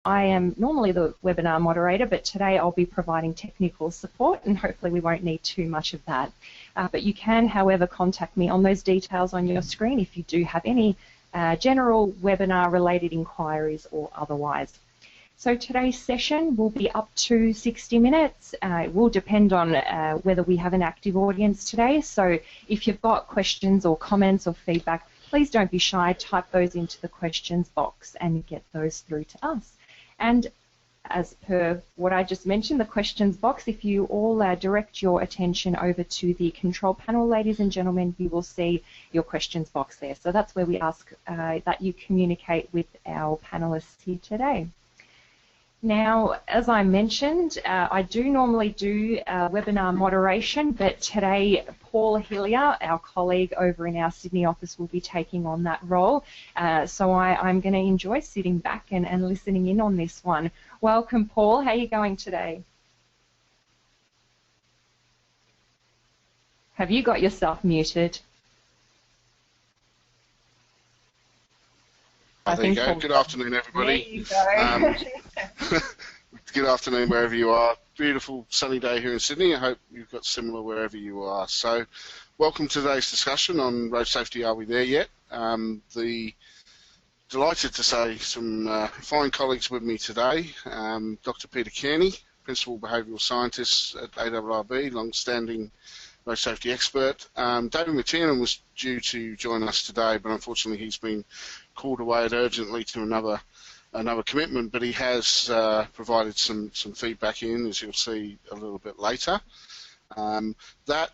I am normally the webinar moderator, but today I'll be providing technical support, and hopefully we won't need too much of that. But you can, however, contact me on those details on your screen if you do have any general webinar-related inquiries or otherwise. So today's session will be up to 60 minutes. It will depend on whether we have an active audience today. So if you've got questions or comments or feedback, please don't be shy. Type those into the questions box and get those through to us. And as per what I just mentioned, the questions box, if you all direct your attention over to the control panel, ladies and gentlemen, you will see your questions box there. So that's where we ask that you communicate with our panelists here today. Now, as I mentioned, I do normally do webinar moderation, but today Paul Hillier, our colleague over in our Sydney office, will be taking on that role. So I'm going to enjoy sitting back and listening in on this one. Welcome, Paul. How are you going today? Have you got yourself muted? There you go. Good afternoon, everybody. There you go. Good afternoon, wherever you are. Beautiful sunny day here in Sydney. I hope you've got similar wherever you are. So, welcome to today's discussion on road safety. Are we there yet? Delighted to say some fine colleagues with me today. Dr. Peter Kearney, Principal Behavioural Scientist at ARRB, long-standing road safety expert. David McTiernan was due to join us today, but unfortunately he's been called away urgently to another commitment, but he has provided some feedback in, as you'll see a little bit later. That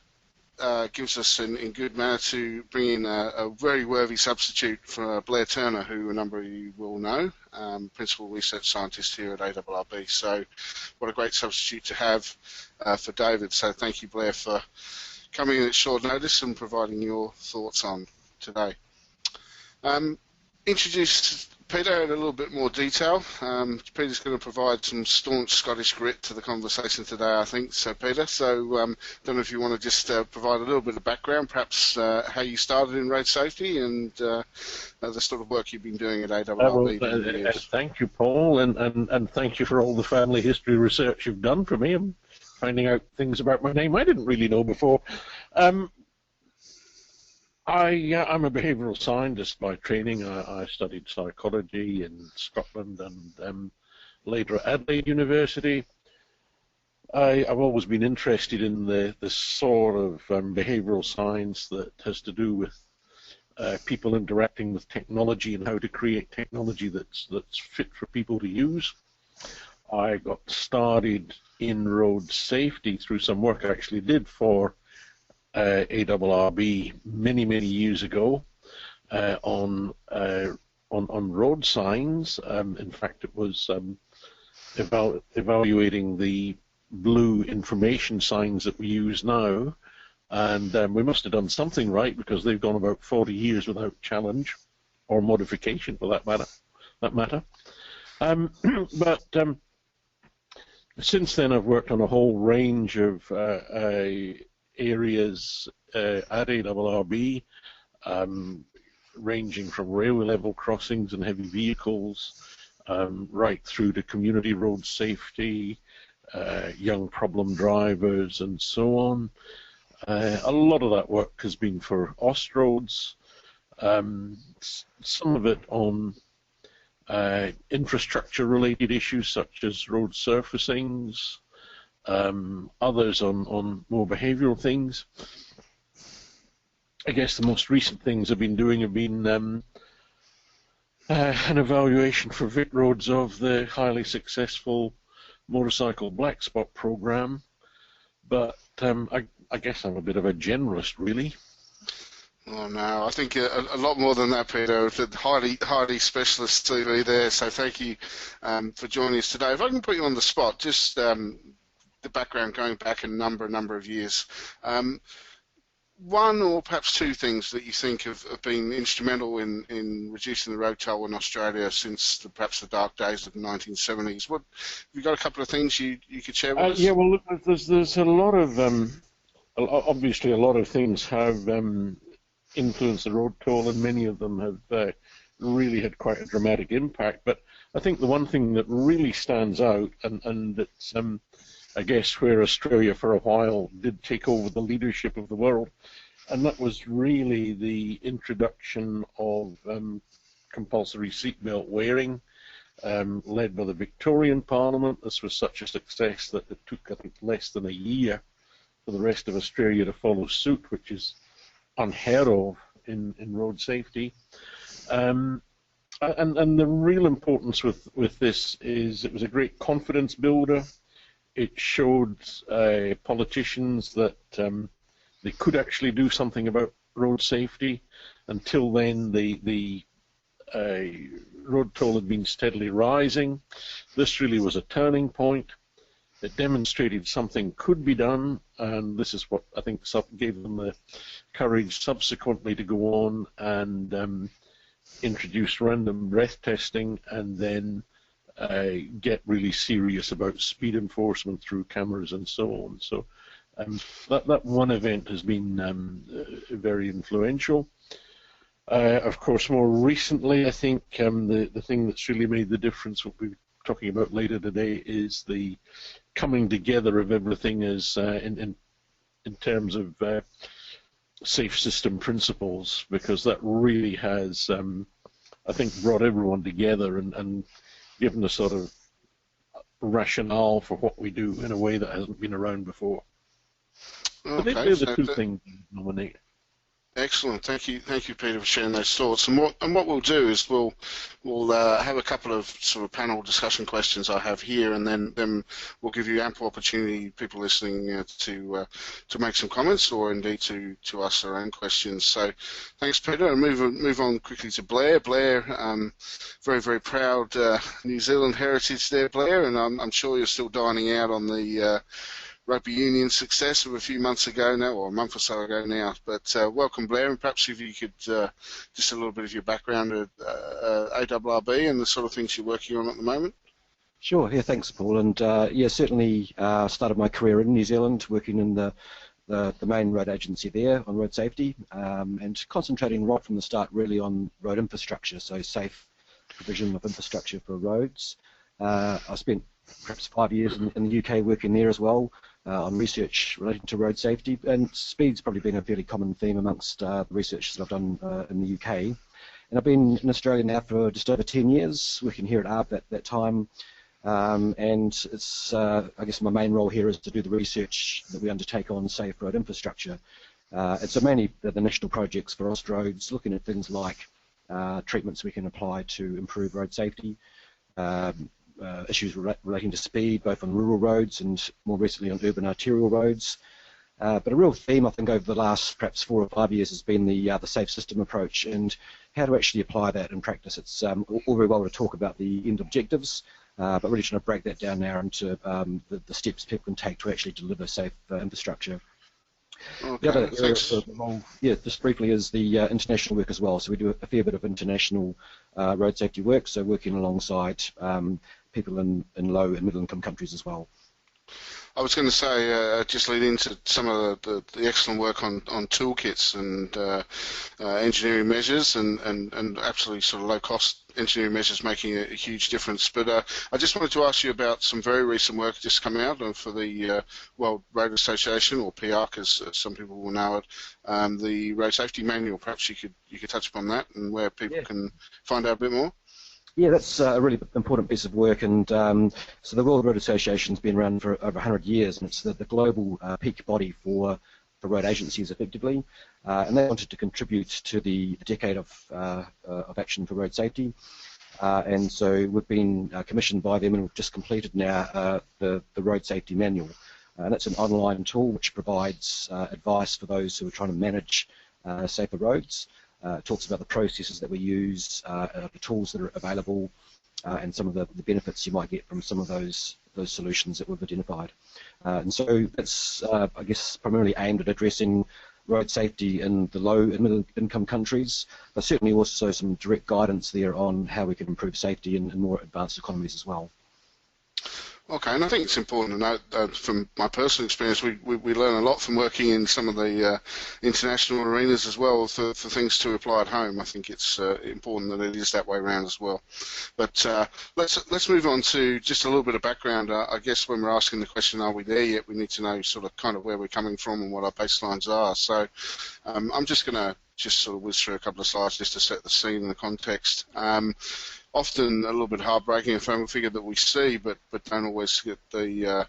gives us in good manner to bring in a very worthy substitute for Blair Turner, who a number of you will know, Principal Research Scientist here at ARRB. So what a great substitute to have for David. So thank you, Blair, for coming in at short notice and providing your thoughts on today. Introduce Peter in a little bit more detail. Peter's going to provide some staunch Scottish grit to the conversation today, I think. So, Peter, don't know if you want to just provide a little bit of background, perhaps how you started in road safety and the sort of work you've been doing at ARRB. Thank you, Paul, and thank you for all the family history research you've done for me. I'm finding out things about my name I didn't really know before. I'm a behavioural scientist by training. I studied psychology in Scotland and later at Adelaide University. I've always been interested in the sort of behavioural science that has to do with people interacting with technology and how to create technology that's fit for people to use. I got started in road safety through some work I actually did for ARRB many years ago on road signs. In fact, it was evaluating the blue information signs that we use now, and we must have done something right because they've gone about 40 years without challenge or modification for that matter. But since then, I've worked on a whole range of areas at ARRB, ranging from railway level crossings and heavy vehicles right through to community road safety, young problem drivers and so on. A lot of that work has been for Austroads, some of it on infrastructure related issues such as road surfacings, others on more behavioural things. I guess the most recent things I've been doing have been an evaluation for VicRoads of the highly successful motorcycle black spot program, but I guess I'm a bit of a generalist, really. Oh no, I think a lot more than that, Peter. Highly specialist CV there. So thank you for joining us today. If I can put you on the spot, just the background going back a number of years. One or perhaps two things that you think have been instrumental in reducing the road toll in Australia since perhaps the dark days of the 1970s. Have you got a couple of things you could share with us? Yeah, well, look, there's a lot of obviously a lot of things have influenced the road toll, and many of them have really had quite a dramatic impact. But I think the one thing that really stands out, and that's I guess where Australia for a while did take over the leadership of the world, and that was really the introduction of compulsory seatbelt wearing, led by the Victorian Parliament. This was such a success that it took, I think, less than a year for the rest of Australia to follow suit, which is unheard of in road safety. And the real importance with this is it was a great confidence builder. It showed politicians that they could actually do something about road safety. Until then, the road toll had been steadily rising. This really was a turning point. It demonstrated something could be done, and this is what I think gave them the courage subsequently to go on and introduce random breath testing, and then get really serious about speed enforcement through cameras and so on. So that one event has been very influential. Of course, more recently, I think the thing that's really made the difference, what we're talking about later today, is the coming together of everything as in terms of safe system principles, because that really has, I think, brought everyone together and given a sort of rationale for what we do in a way that hasn't been around before. Okay, they're the two things we nominate. Excellent. Thank you, Peter, for sharing those thoughts. And what we'll do is we'll have a couple of sort of panel discussion questions I have here, and then we'll give you ample opportunity, people listening, to make some comments, or indeed to ask their own questions. So, thanks, Peter. And move on quickly to Blair. Blair, very, very proud New Zealand heritage there, Blair, and I'm sure you're still dining out on the rugby union success of a few months ago now, or a month or so ago now. But welcome, Blair, and perhaps if you could just a little bit of your background at ARRB and the sort of things you're working on at the moment. Sure. Yeah, thanks, Paul. And yeah, certainly started my career in New Zealand, working in the main road agency there on road safety, and concentrating right from the start really on road infrastructure, so safe provision of infrastructure for roads. I spent perhaps 5 years in the UK working there as well, on research relating to road safety, and speed's probably been a fairly common theme amongst the research that I've done in the UK. And I've been in Australia now for just over 10 years, working here at ARRB at that time, and it's, I guess my main role here is to do the research that we undertake on safe road infrastructure. It's mainly the national projects for Austroads, looking at things like treatments we can apply to improve road safety, issues relating to speed, both on rural roads and more recently on urban arterial roads. But a real theme, I think, over the last perhaps 4 or 5 years has been the safe system approach and how to actually apply that in practice. It's all very well to talk about the end objectives, but really trying to break that down now into the steps people can take to actually deliver safe infrastructure. Okay, the other area of the role, yeah, just briefly, is the international work as well. So we do a fair bit of international road safety work, so working alongside people in low and middle income countries as well. I was going to say, just lead into some of the excellent work on toolkits and engineering measures and absolutely sort of low-cost engineering measures making a huge difference. But I just wanted to ask you about some very recent work just coming out for the World Road Association, or PIARC as some people will know it, the Road Safety Manual. Perhaps you could touch upon that and where people can find out a bit more. Yeah, that's a really important piece of work, and so the World Road Association has been around for over 100 years, and it's the global peak body for road agencies, effectively, and they wanted to contribute to the decade of action for road safety, and so we've been commissioned by them, and we've just completed now the Road Safety Manual, and that's an online tool which provides advice for those who are trying to manage safer roads. It talks about the processes that we use, the tools that are available, and some of the benefits you might get from some of those solutions that we've identified. And so that's, I guess, primarily aimed at addressing road safety in the low and middle income countries, but certainly also some direct guidance there on how we can improve safety in more advanced economies as well. Okay, and I think it's important to note that from my personal experience, we learn a lot from working in some of the international arenas as well for things to apply at home. I think it's important that it is that way around as well. But let's move on to just a little bit of background. I guess when we're asking the question, are we there yet, we need to know sort of kind of where we're coming from and what our baselines are. So I'm just going to just sort of whiz through a couple of slides just to set the scene and the context. Often a little bit heartbreaking, a family figure that we see, but don't always get the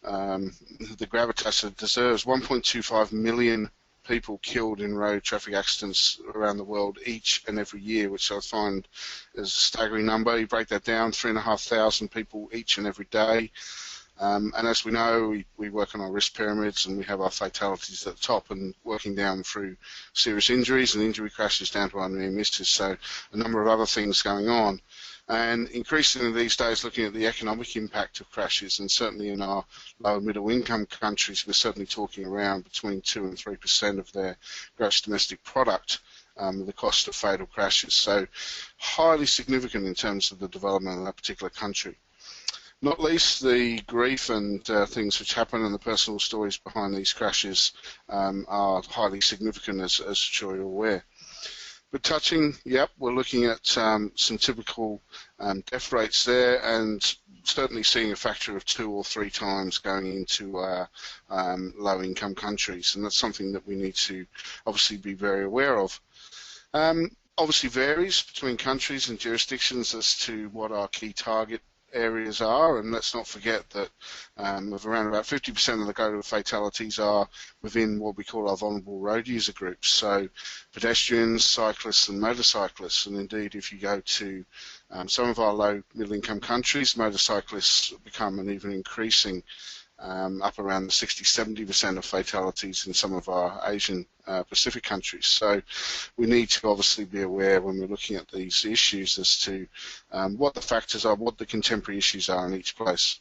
gravitas it deserves. 1.25 million people killed in road traffic accidents around the world each and every year, which I find is a staggering number. You break that down, 3,500 people each and every day. And as we know, we work on our risk pyramids and we have our fatalities at the top and working down through serious injuries and injury crashes down to our near misses, so a number of other things going on. And increasingly these days looking at the economic impact of crashes, and certainly in our lower middle income countries, we're certainly talking around between 2 and 3% of their gross domestic product, the cost of fatal crashes. So highly significant in terms of the development of that particular country. Not least the grief and things which happen and the personal stories behind these crashes are highly significant, as I'm sure you're aware. But touching, yep, we're looking at some typical death rates there, and certainly seeing a factor of 2 or 3 times going into low-income countries, and that's something that we need to obviously be very aware of. Obviously varies between countries and jurisdictions as to what our key target areas are, and let's not forget that of around about 50% of the global fatalities are within what we call our vulnerable road user groups, so pedestrians, cyclists and motorcyclists. And indeed, if you go to some of our low middle income countries, motorcyclists become an even increasing up around the 60-70% of fatalities in some of our Asian Pacific countries. So we need to obviously be aware when we're looking at these issues as to what the factors are, what the contemporary issues are in each place.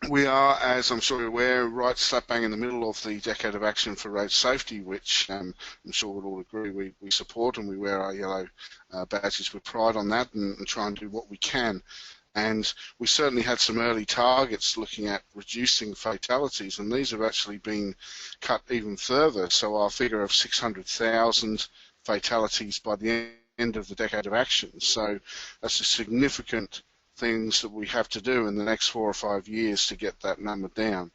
We are, as I'm sure you're aware, right slap bang in the middle of the Decade of Action for Road Safety, which I'm sure we'll all agree we support, and we wear our yellow badges with pride on that and try and do what we can. And we certainly had some early targets looking at reducing fatalities, and these have actually been cut even further. So our figure of 600,000 fatalities by the end of the Decade of Action. So that's a significant things that we have to do in the next 4 or 5 years to get that number down.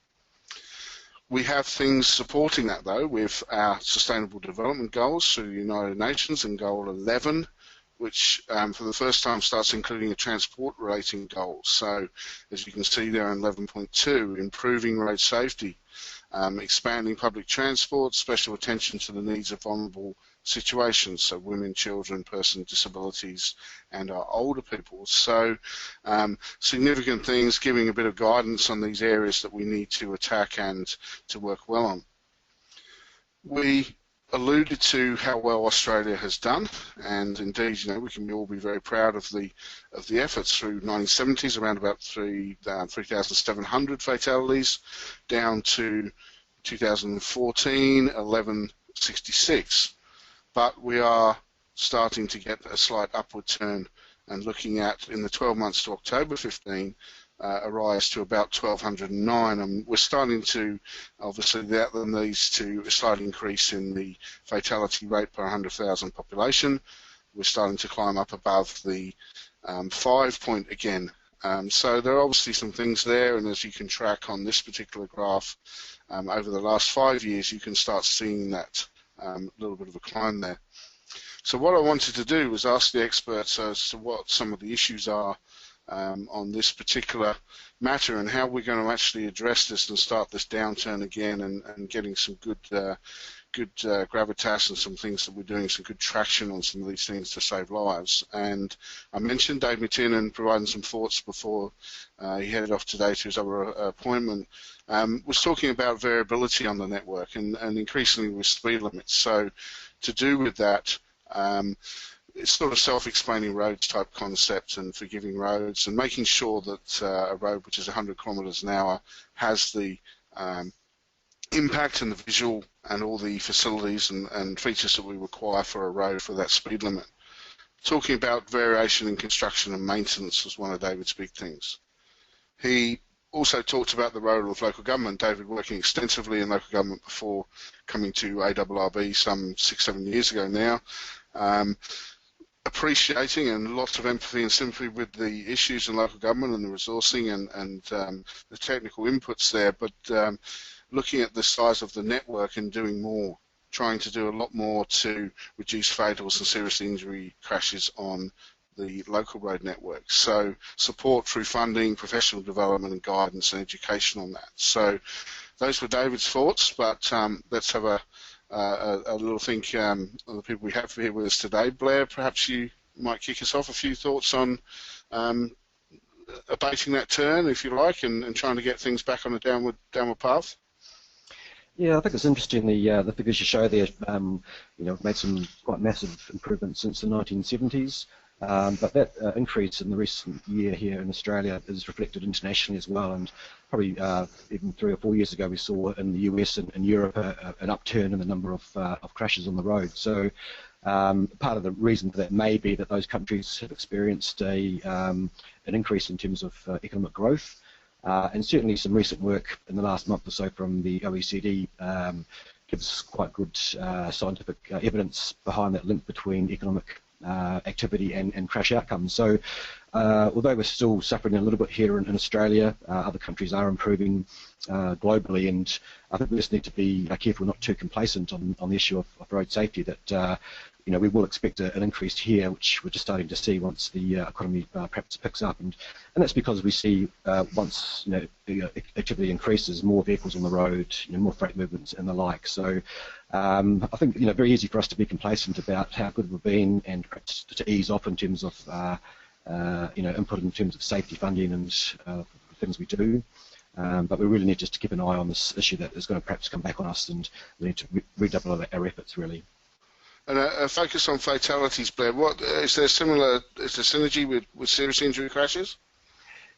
We have things supporting that, though, with our Sustainable Development Goals through the United Nations and Goal 11, which for the first time starts including a transport-related goal. So, as you can see there in 11.2, improving road safety, expanding public transport, special attention to the needs of vulnerable situations, so women, children, persons with disabilities, and our older people. So, significant things, giving a bit of guidance on these areas that we need to attack and to work well on. We alluded to how well Australia has done, and indeed, you know, we can all be very proud of the efforts through 1970s, around about 3,700 fatalities, down to 2014, 1166. But we are starting to get a slight upward turn, and looking at in the 12 months to October 15. A rise to about 1,209, and we're starting to, obviously, that leads to a slight increase in the fatality rate per 100,000 population. We're starting to climb up above the 5 point again. So there are obviously some things there, and as you can track on this particular graph, over the last 5 years, you can start seeing that little bit of a climb there. So what I wanted to do was ask the experts as to what some of the issues are on this particular matter, and how we're going to actually address this and start this downturn again, and getting some good gravitas and some things that we're doing, some good traction on some of these things to save lives. And I mentioned Dave McTiernan providing some thoughts before he headed off today to his other appointment, was talking about variability on the network and increasingly with speed limits. So to do with that, it's sort of self-explaining roads type concept, and forgiving roads, and making sure that a road which is 100 kilometres an hour has the impact and the visual and all the facilities and features that we require for a road for that speed limit. Talking about variation in construction and maintenance was one of David's big things. He also talked about the role of local government. David working extensively in local government before coming to ARRB some 6-7 years ago now. Appreciating and lots of empathy and sympathy with the issues in local government and the resourcing and the technical inputs there, but looking at the size of the network and doing more, trying to do a lot more to reduce fatals and serious injury crashes on the local road network. So support through funding, professional development and guidance and education on that. So those were David's thoughts, but let's have a little think on the people we have here with us today. Blair, perhaps you might kick us off. A few thoughts on abating that turn, if you like, and trying to get things back on a downward path. Yeah, I think it's interesting, the figures you show there, made some quite massive improvements since the 1970s, but that increase in the recent year here in Australia is reflected internationally as well, and probably even 3 or 4 years ago we saw in the US and Europe an upturn in the number of crashes on the road. So part of the reason for that may be that those countries have experienced an increase in terms of economic growth. And certainly some recent work in the last month or so from the OECD gives quite good scientific evidence behind that link between economic activity and crash outcomes. So although we're still suffering a little bit here in Australia, other countries are improving globally, and I think we just need to be careful not too complacent on the issue of road safety, that we will expect an increase here, which we're just starting to see once the economy perhaps picks up, and that's because we see once the activity increases, more vehicles on the road, more freight movements and the like. So I think very easy for us to be complacent about how good we've been, and perhaps to ease off in terms of input in terms of safety funding and things we do. But we really need just to keep an eye on this issue that is going to perhaps come back on us, and we need to redouble our efforts really. And a focus on fatalities, Blair. Is there synergy with serious injury crashes?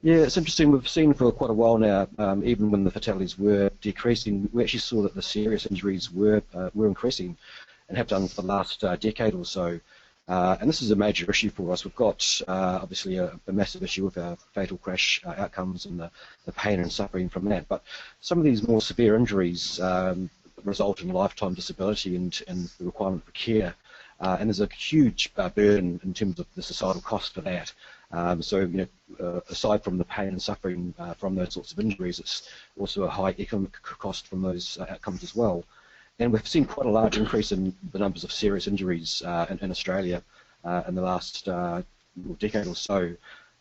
Yeah, it's interesting. We've seen for quite a while now, even when the fatalities were decreasing, we actually saw that the serious injuries were increasing, and have done for the last decade or so. And this is a major issue for us. We've got obviously a massive issue with our fatal crash outcomes and the pain and suffering from that. But some of these more severe injuries result in lifetime disability and the requirement for care. And there's a huge burden in terms of the societal cost for that. So aside from the pain and suffering from those sorts of injuries, it's also a high economic cost from those outcomes as well. And we've seen quite a large increase in the numbers of serious injuries in Australia in the last decade or so.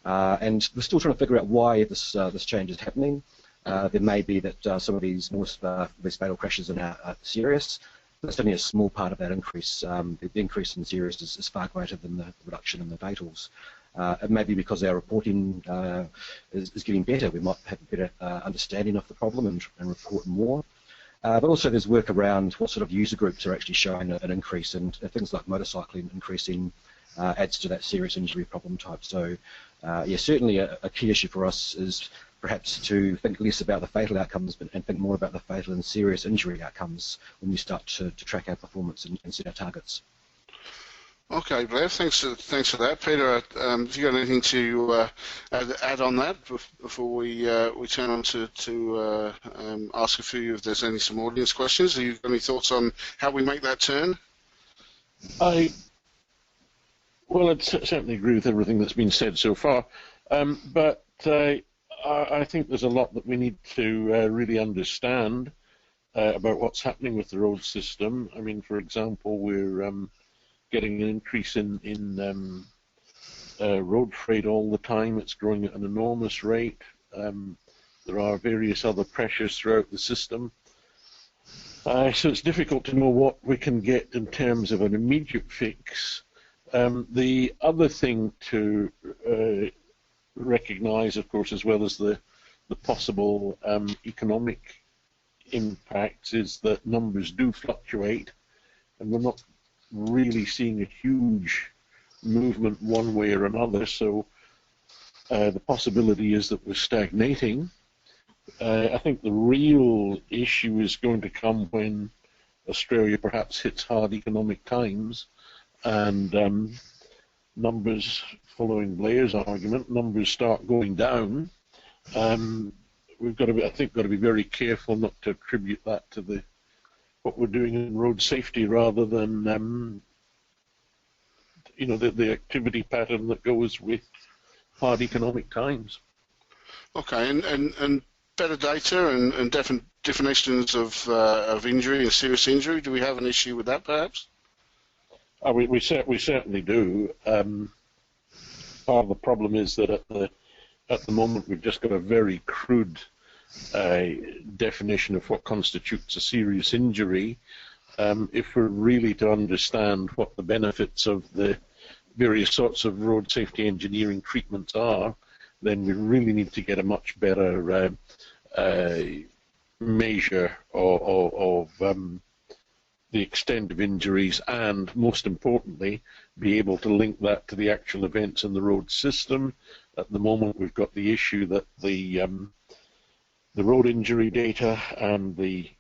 And we're still trying to figure out why this change is happening. There may be that some of these fatal crashes are serious. That's only a small part of that increase. The increase in serious is far greater than the reduction in the fatals. It may be because our reporting is getting better. We might have a better understanding of the problem and report more. But also there's work around what sort of user groups are actually showing an increase, and things like motorcycling increasing adds to that serious injury problem type. So yeah, certainly a key issue for us is perhaps to think less about the fatal outcomes and think more about the fatal and serious injury outcomes when we start to track our performance and set our targets. Okay, Blair, thanks for that. Peter, have you got anything to add on that before we turn on to ask a few if there's some audience questions? Have you got any thoughts on how we make that turn? Well, I'd certainly agree with everything that's been said so far, but I think there's a lot that we need to really understand about what's happening with the road system. I mean, for example, we're getting an increase in road freight all the time. It's growing at an enormous rate. There are various other pressures throughout the system. So it's difficult to know what we can get in terms of an immediate fix. The other thing to recognise, of course, as well as the possible economic impacts, is that numbers do fluctuate, and we're not really seeing a huge movement one way or another, so the possibility is that we're stagnating. I think the real issue is going to come when Australia perhaps hits hard economic times, and numbers, following Blair's argument, numbers start going down, We've got to be, I think, got to be very careful not to attribute that to what we're doing in road safety, rather than the activity pattern that goes with hard economic times. Okay, and better data and different definitions of injury and serious injury. Do we have an issue with that, perhaps? We certainly do. Part of the problem is that at the moment we've just got a very crude definition of what constitutes a serious injury. If we're really to understand what the benefits of the various sorts of road safety engineering treatments are, then we really need to get a much better measure of the extent of injuries, and most importantly, be able to link that to the actual events in the road system. At the moment, we've got the issue that the road injury data and the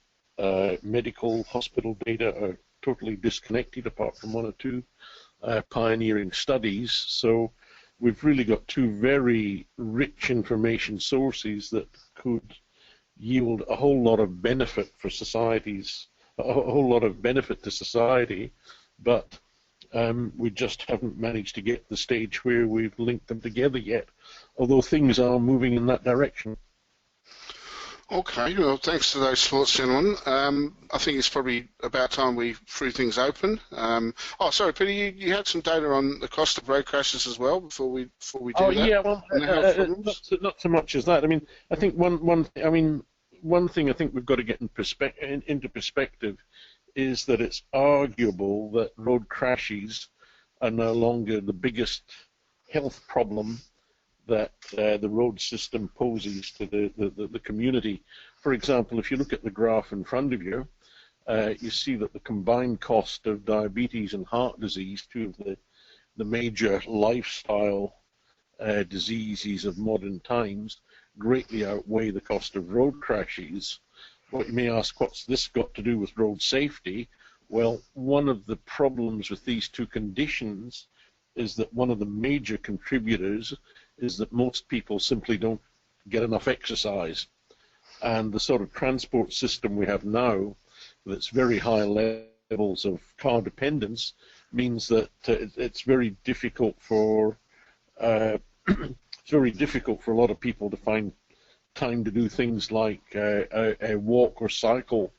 medical hospital data are totally disconnected, apart from one or two pioneering studies. So we've really got two very rich information sources that could yield a whole lot of benefit for societies, a whole lot of benefit to society, but we just haven't managed to get to the stage where we've linked them together yet, although things are moving in that direction. Okay, well, thanks to those thoughts, gentlemen. I think it's probably about time we threw things open. Oh, sorry, Peter, you had some data on the cost of road crashes as well before we do that. Oh, yeah, well, not so much as that. I mean, I think one thing I think we've got to get into perspective is that it's arguable that road crashes are no longer the biggest health problem that the road system poses to the community. For example, if you look at the graph in front of you, you see that the combined cost of diabetes and heart disease, two of the major lifestyle diseases of modern times, greatly outweigh the cost of road crashes. What you may ask, what's this got to do with road safety? Well, one of the problems with these two conditions is that one of the major contributors is that most people simply don't get enough exercise. And the sort of transport system we have now, with its very high levels of car dependence, means that it's very difficult for it's very difficult for a lot of people to find time to do things like a walk or cycle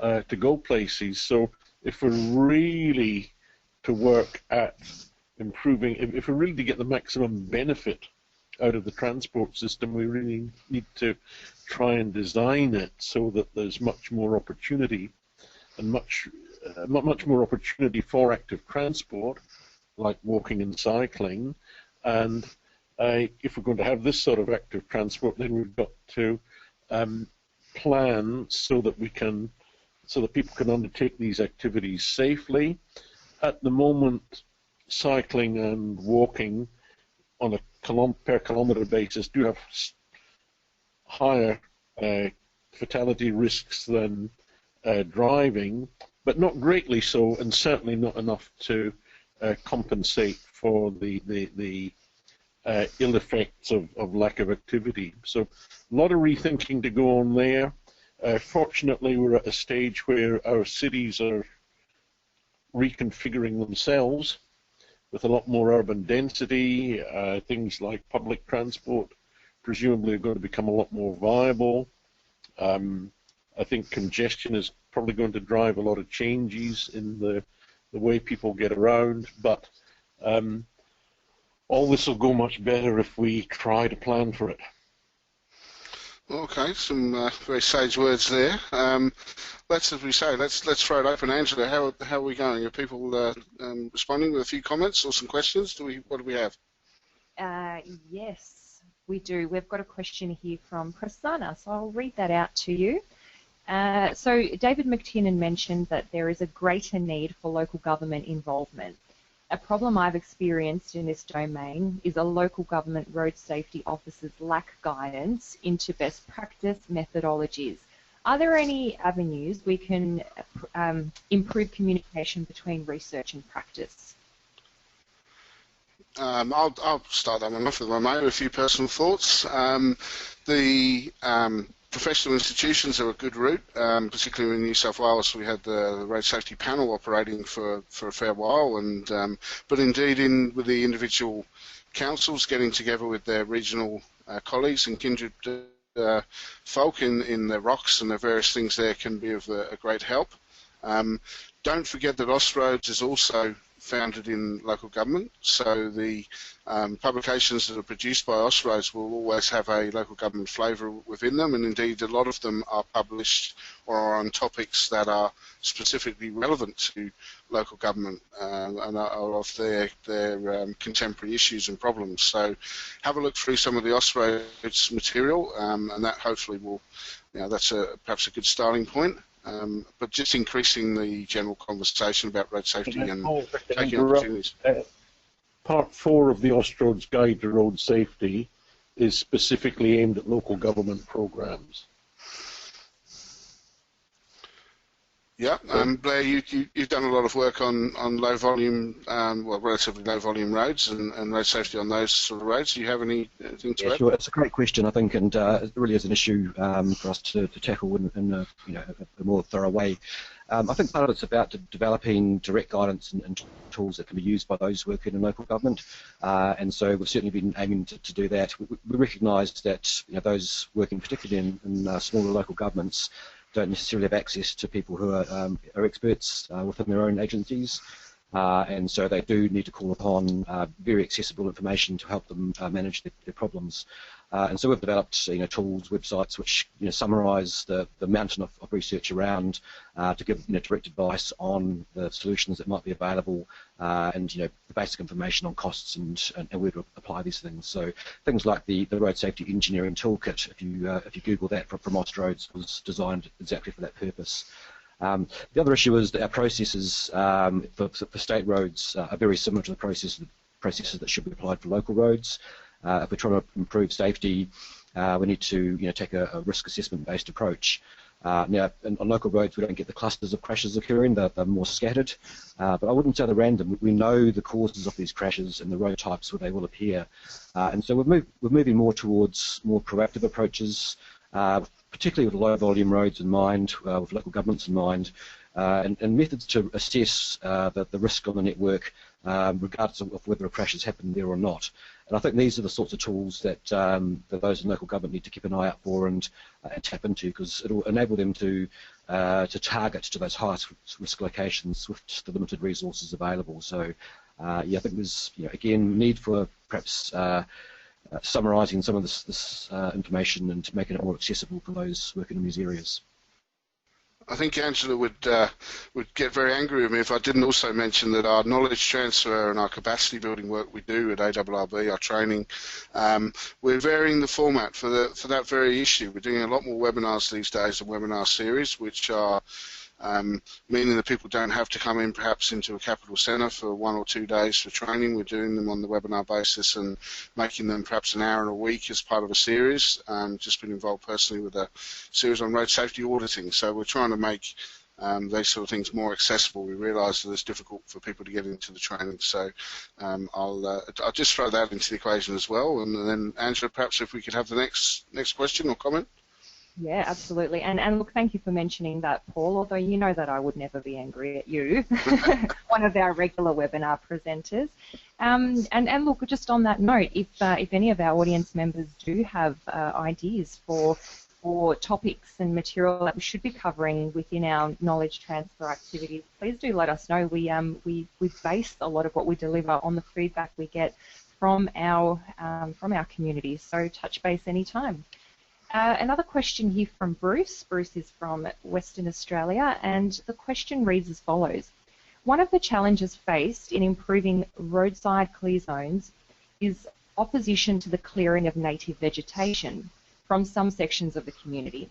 to go places. So if we're really to work at improving, if we're really to get the maximum benefit out of the transport system, we really need to try and design it so that there's much more opportunity and much more opportunity for active transport, like walking and cycling. And if we're going to have this sort of active transport, then we've got to plan so that people can undertake these activities safely. At the moment, cycling and walking on a per kilometre basis do have higher fatality risks than driving, but not greatly so, and certainly not enough to compensate for the ill effects of lack of activity. So a lot of rethinking to go on there. Fortunately, we're at a stage where our cities are reconfiguring themselves with a lot more urban density. Things like public transport presumably are going to become a lot more viable. I think congestion is probably going to drive a lot of changes in the way people get around, but all this will go much better if we try to plan for it. Okay, some very sage words there. Let's throw it open. Angela, how are we going? Are people responding with a few comments or some questions? What do we have? Yes, we do. We've got a question here from Prasanna, so I'll read that out to you. So David McTiernan mentioned that there is a greater need for local government involvement. A problem I've experienced in this domain is a local government road safety officers lack guidance into best practice methodologies. Are there any avenues we can improve communication between research and practice? I'll start that one off with a few personal thoughts. The professional institutions are a good route, particularly in New South Wales. We had the road safety panel operating for a fair while, and but indeed with the individual councils getting together with their regional colleagues and kindred folk in their rocks and the various things there can be of a great help. Don't forget that Austroads is also founded in local government, so the publications that are produced by Austroads will always have a local government flavour within them, and indeed a lot of them are published or are on topics that are specifically relevant to local government and are of their contemporary issues and problems. So have a look through some of the Austroads material, and that hopefully will, that's perhaps a good starting point. But just increasing the general conversation about road safety and taking opportunities. Part 4 of the Austroads Guide to Road Safety is specifically aimed at local government programs. Yeah, Blair, you've done a lot of work on low volume, relatively low volume roads and road safety on those sort of roads. Do you have anything to add? Sure. It's a great question, I think, and it really is an issue for us to tackle in a more thorough way. I think part of it's about developing direct guidance and tools that can be used by those working in local government, and so we've certainly been aiming to do that. We recognise that those working particularly in smaller local governments don't necessarily have access to people who are experts within their own agencies, and so they do need to call upon very accessible information to help them manage their problems. And so we've developed tools, websites which summarise the mountain of research around to give direct advice on the solutions that might be available, and the basic information on costs and where to apply these things. So things like the Road Safety Engineering Toolkit, if you Google that from Austroads, was designed exactly for that purpose. The other issue is that our processes for state roads are very similar to the processes that should be applied for local roads. If we're trying to improve safety, we need to take a risk assessment-based approach. Now, on local roads, we don't get the clusters of crashes occurring; they're more scattered. But I wouldn't say they're random. We know the causes of these crashes and the road types where they will appear, and so we're moving more towards more proactive approaches, particularly with low-volume roads in mind, with local governments in mind, and methods to assess the risk on the network, regardless of whether a crash has happened there or not. And I think these are the sorts of tools that those in local government need to keep an eye out for and tap into, because it will enable them to target to those highest risk locations with the limited resources available. So, I think there's again need for perhaps summarising some of this information and making it more accessible for those working in these areas. I think Angela would get very angry with me if I didn't also mention that our knowledge transfer and our capacity building work we do at ARRB, our training, we're varying the format for that very issue. We're doing a lot more webinars these days and webinar series, which are meaning that people don't have to come in perhaps into a capital centre for 1 or 2 days for training. We're doing them on the webinar basis and making them perhaps an hour a week as part of a series. Just been involved personally with a series on road safety auditing. So we're trying to make those sort of things more accessible. We realise that it's difficult for people to get into the training. So I'll just throw that into the equation as well. And then Angela, perhaps if we could have the next question or comment. Yeah, absolutely. And look, thank you for mentioning that, Paul, although you know that I would never be angry at you, one of our regular webinar presenters. And look, just on that note, if any of our audience members do have ideas for topics and material that we should be covering within our knowledge transfer activities, please do let us know. We base a lot of what we deliver on the feedback we get from our community, so touch base anytime. Another question here from Bruce. Bruce is from Western Australia, and the question reads as follows. One of the challenges faced in improving roadside clear zones is opposition to the clearing of native vegetation from some sections of the community.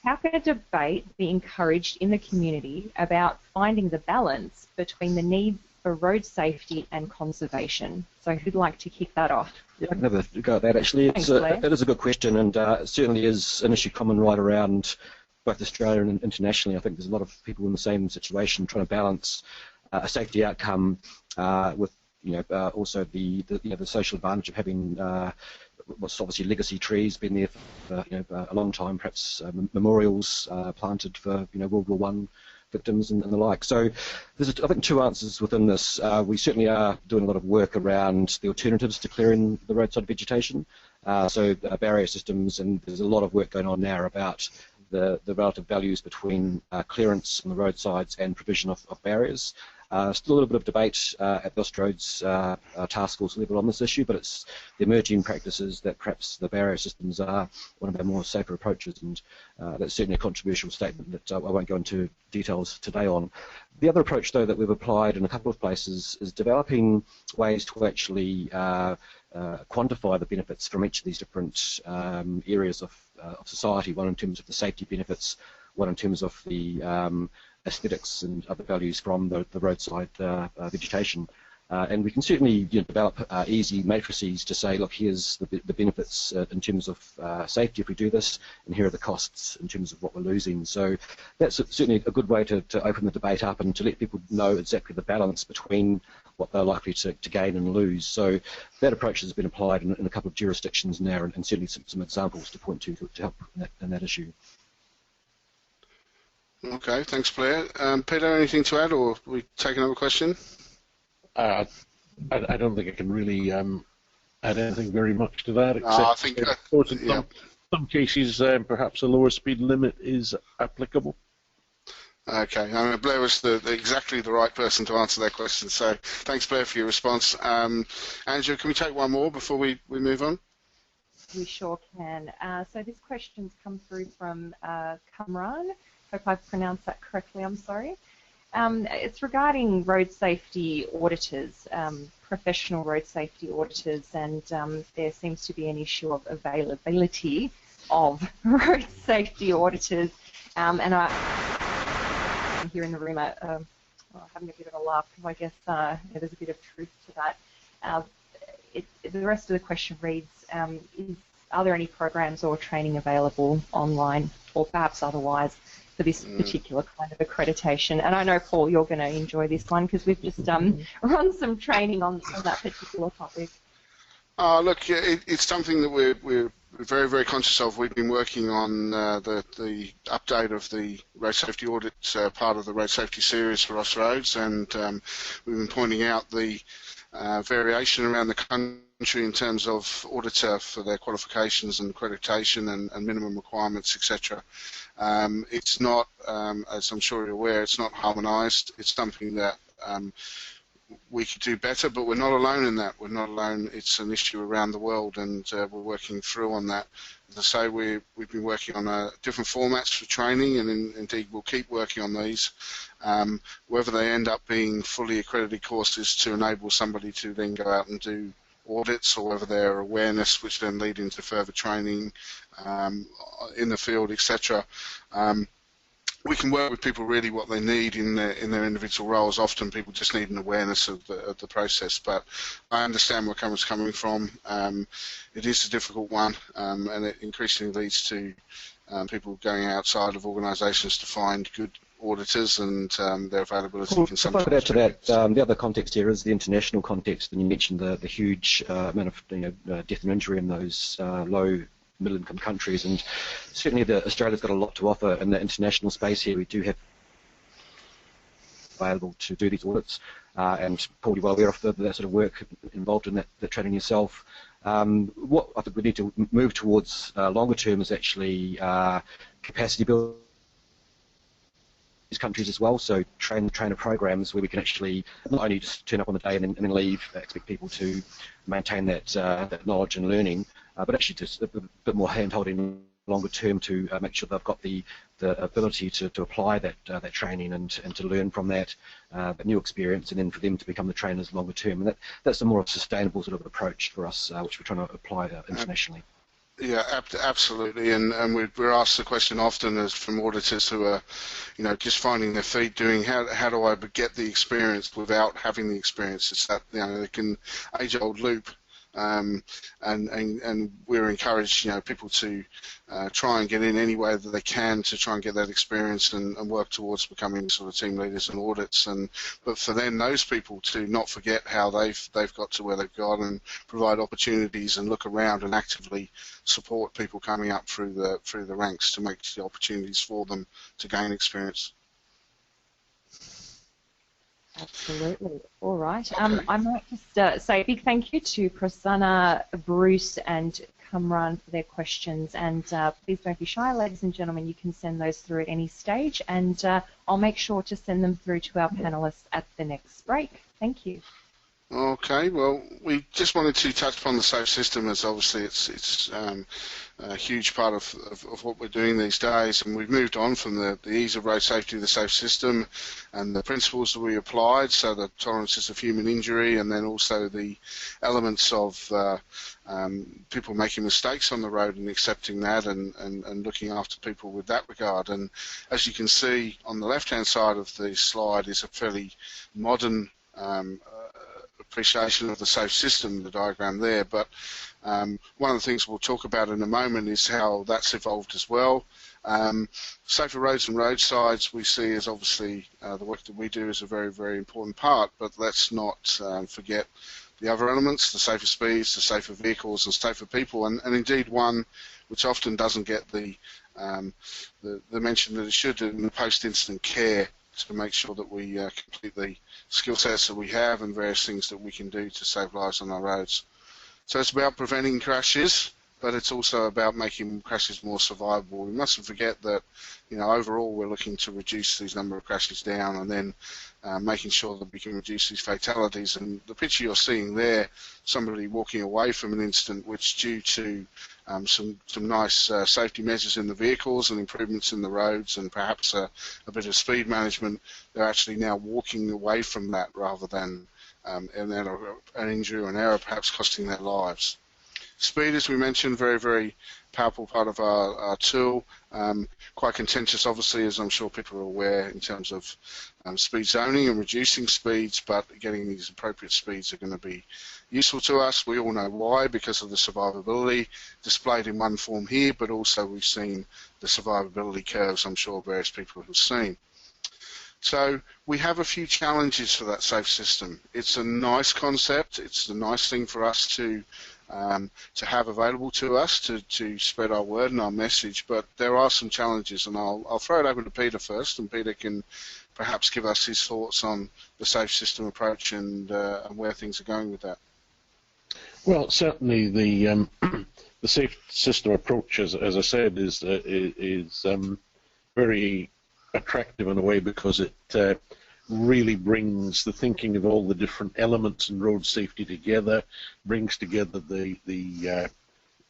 How can a debate be encouraged in the community about finding the balance between the needs for road safety and conservation? So who'd like to kick that off? Yeah, I can have a go at that actually. It is a good question, and it certainly is an issue common right around both Australia and internationally. I think there's a lot of people in the same situation trying to balance a safety outcome with also the social advantage of having what's obviously legacy trees, been there for a long time, perhaps memorials planted for World War I victims and the like. So there's, I think, two answers within this. We certainly are doing a lot of work around the alternatives to clearing the roadside vegetation, so barrier systems, and there's a lot of work going on now about the relative values between clearance on the roadsides and provision of barriers. Still a little bit of debate at the Austroads task force level on this issue, but it's the emerging practices that perhaps the barrier systems are one of our more safer approaches, and that's certainly a controversial statement that I won't go into details today on. The other approach, though, that we've applied in a couple of places is developing ways to actually quantify the benefits from each of these different areas of society, one in terms of the safety benefits, one in terms of the aesthetics and other values from the roadside vegetation. And we can certainly develop easy matrices to say, look, here's the benefits in terms of safety if we do this, and here are the costs in terms of what we're losing. So that's certainly a good way to open the debate up and to let people know exactly the balance between what they're likely to gain and lose. So that approach has been applied in a couple of jurisdictions now, and certainly some examples to point to help in that issue. Okay, thanks, Blair. Peter, anything to add, or we take another question? I don't think I can really add anything very much to that, except I think, of course in some cases perhaps a lower speed limit is applicable. Okay, I mean, Blair was exactly the right person to answer that question, so thanks, Blair, for your response. Andrew, can we take one more before we move on? We sure can. So this question's come through from Kamran. Hope I've pronounced that correctly, I'm sorry. It's regarding road safety auditors, professional road safety auditors, and there seems to be an issue of availability of road safety auditors. And I'm here in the room having a bit of a laugh, because I guess there's a bit of truth to that. The rest of the question reads, are there any programs or training available online or perhaps otherwise for this particular kind of accreditation? And I know, Paul, you're going to enjoy this one because we've just run some training on that particular topic. Look, it's something that we're very, very conscious of. We've been working on the update of the road safety audit part of the road safety series for Austroads, and we've been pointing out the variation around the country in terms of auditor for their qualifications and accreditation and minimum requirements, etc. It's not, as I'm sure you're aware, it's not harmonised. It's something that we could do better, but we're not alone in that. We're not alone. It's an issue around the world, and we're working through on that. As I say, we've been working on different formats for training, and indeed we'll keep working on these. Whether they end up being fully accredited courses to enable somebody to then go out and do audits, or whether they're awareness which then lead into further training in the field, etc. We can work with people really what they need in their individual roles. Often people just need an awareness of the process, but I understand where Cameron's coming from. It is a difficult one, and it increasingly leads to people going outside of organisations to find good auditors, and their availability can sometimes. If I add to that, the other context here is the international context, and you mentioned the huge amount of death and injury in those low middle-income countries, and certainly Australia's got a lot to offer in the international space here. We do have available to do these audits, and Paul, you're well aware of that sort of work involved in that training yourself. What I think we need to move towards longer term is actually capacity building these countries as well, so trainer programs where we can actually not only just turn up on the day and then leave, expect people to maintain that knowledge and learning, but actually just a bit more hand-holding longer term to make sure they've got the ability to apply that training and to learn from that new experience, and then for them to become the trainers longer term. And that's a more sustainable sort of approach for us, which we're trying to apply internationally. Yeah, absolutely, and we're asked the question often as from auditors who are, just finding their feet, doing how do I get the experience without having the experience? It's that the age-old loop and we're encouraged, people to try and get in any way that they can to try and get that experience and work towards becoming sort of team leaders and audits. But for then those people to not forget how they've got to where they've got, and provide opportunities and look around and actively support people coming up through the ranks to make the opportunities for them to gain experience. Absolutely. All right. Okay. I might just say a big thank you to Prasanna, Bruce, and Kamran for their questions. And please don't be shy, ladies and gentlemen. You can send those through at any stage, and I'll make sure to send them through to our panelists at the next break. Thank you. Okay, well, we just wanted to touch upon the SAFE system, as obviously it's a huge part of what we're doing these days, and we've moved on from the ease of road safety to the SAFE system and the principles that we applied, so the tolerances of human injury, and then also the elements of people making mistakes on the road and accepting that, and looking after people with that regard. And as you can see on the left-hand side of the slide is a fairly modern appreciation of the SAFE system, the diagram there, but one of the things we'll talk about in a moment is how that's evolved as well. Safer roads and roadsides we see as obviously the work that we do is a very, very important part, but let's not forget the other elements, the safer speeds, the safer vehicles and safer people, and indeed one which often doesn't get the mention that it should in the post-incident care, to make sure that we complete the skill sets that we have and various things that we can do to save lives on our roads. So it's about preventing crashes, but it's also about making crashes more survivable. We mustn't forget that, overall we're looking to reduce these number of crashes down, and then making sure that we can reduce these fatalities. And the picture you're seeing there, somebody walking away from an incident which, due to some nice safety measures in the vehicles and improvements in the roads and perhaps a bit of speed management, they're actually now walking away from that rather than an injury or an error perhaps costing their lives. Speed, as we mentioned, very, very powerful part of our tool. Quite contentious, obviously, as I'm sure people are aware, in terms of speed zoning and reducing speeds, but getting these appropriate speeds are going to be useful to us. We all know why, because of the survivability displayed in one form here, but also we've seen the survivability curves I'm sure various people have seen. So we have a few challenges for that SAFE system. It's a nice concept. It's a nice thing for us to have available to us to spread our word and our message, but there are some challenges, and I'll throw it over to Peter first, and Peter can perhaps give us his thoughts on the SAFE system approach and where things are going with that. Well, certainly the the SAFE system approach, as I said, is very attractive in a way, because it really brings the thinking of all the different elements in road safety together, brings together the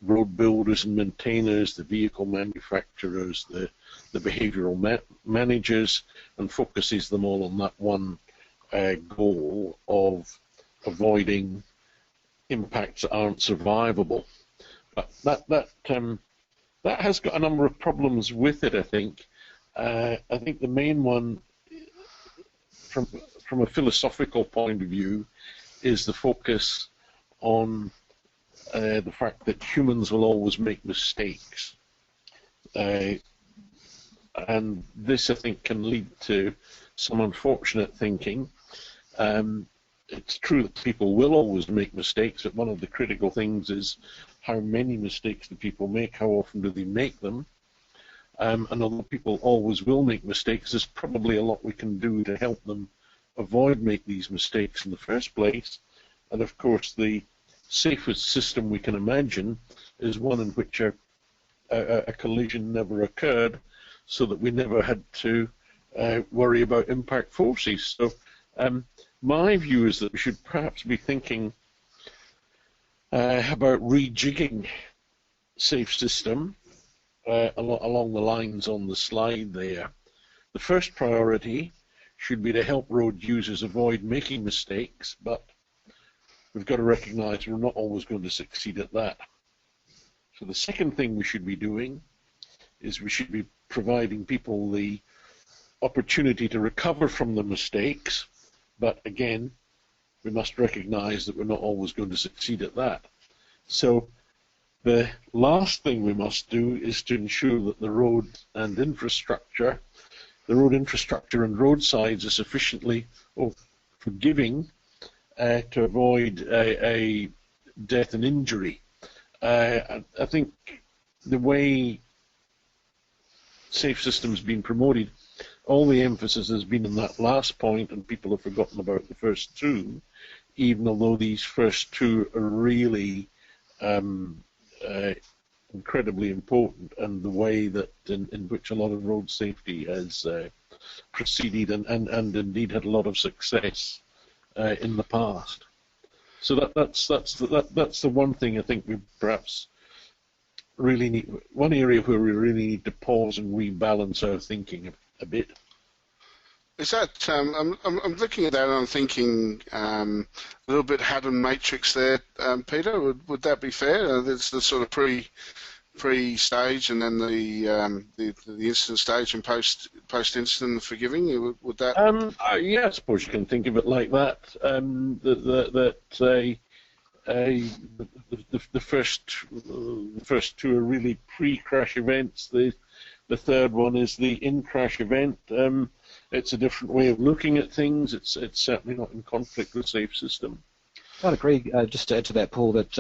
road builders and maintainers, the vehicle manufacturers, the behavioral managers, and focuses them all on that one goal of avoiding impacts that aren't survivable. But that has got a number of problems with it, I think. I think the main one, from a philosophical point of view, is the focus on the fact that humans will always make mistakes. And this, I think, can lead to some unfortunate thinking. It's true that people will always make mistakes, but one of the critical things is how many mistakes do people make, how often do they make them. And although people always will make mistakes, there's probably a lot we can do to help them avoid make these mistakes in the first place. And of course, the safest system we can imagine is one in which a collision never occurred, so that we never had to worry about impact forces. So my view is that we should perhaps be thinking about rejigging SAFE system along the lines on the slide there. The first priority should be to help road users avoid making mistakes, but we've got to recognize we're not always going to succeed at that. So the second thing we should be doing is we should be providing people the opportunity to recover from the mistakes, but again, we must recognize that we're not always going to succeed at that. So the last thing we must do is to ensure that the road infrastructure and roadsides are sufficiently forgiving to avoid a death and injury. I think the way safe systems have been promoted, all the emphasis has been on that last point, and people have forgotten about the first two, even although these first two are really incredibly important, and the way that in which a lot of road safety has proceeded and indeed had a lot of success in the past. So that's the one thing I think we perhaps really need, one area where we really need to pause and rebalance our thinking a bit. Is that I'm looking at that and I'm thinking a little bit Haddon matrix there, Peter. Would that be fair? There's the sort of pre-stage and then the incident stage and post incident forgiving. Would that? Yeah, I suppose you can think of it like that. The first two are really pre-crash events. The third one is the in-crash event. It's a different way of looking at things. It's certainly not in conflict with safe system. I'd agree. Just to add to that, Paul, that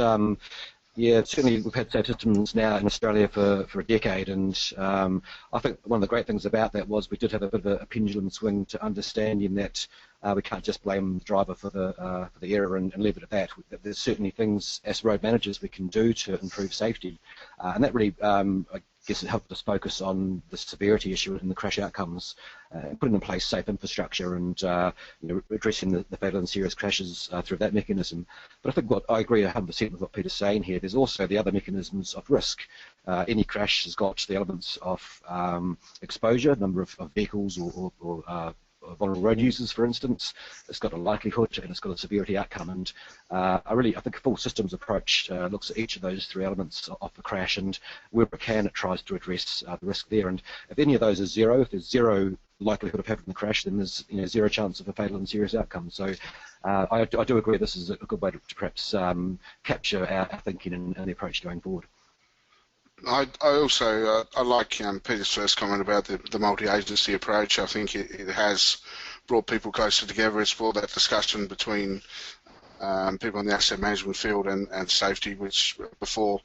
yeah, certainly we've had safe systems now in Australia for a decade, and I think one of the great things about that was we did have a bit of a pendulum swing to understanding that we can't just blame the driver for the error and leave it at that. There's certainly things as road managers we can do to improve safety, and that really I guess it helped us focus on the severity issue and the crash outcomes, putting in place safe infrastructure and addressing the fatal and serious crashes through that mechanism. But I think I agree 100% with what Peter's saying here. There's also the other mechanisms of risk. Any crash has got the elements of exposure, number of vehicles or vulnerable road users, for instance. It's got a likelihood and it's got a severity outcome, and I think a full systems approach looks at each of those three elements of the crash, and where it can, it tries to address the risk there. And if any of those is zero, if there's zero likelihood of having the crash, then there's zero chance of a fatal and serious outcome. So I do agree this is a good way to perhaps capture our thinking and the approach going forward. I also I like Peter's first comment about the multi-agency approach. I think it has brought people closer together. It's brought that discussion between people in the asset management field and safety, which before,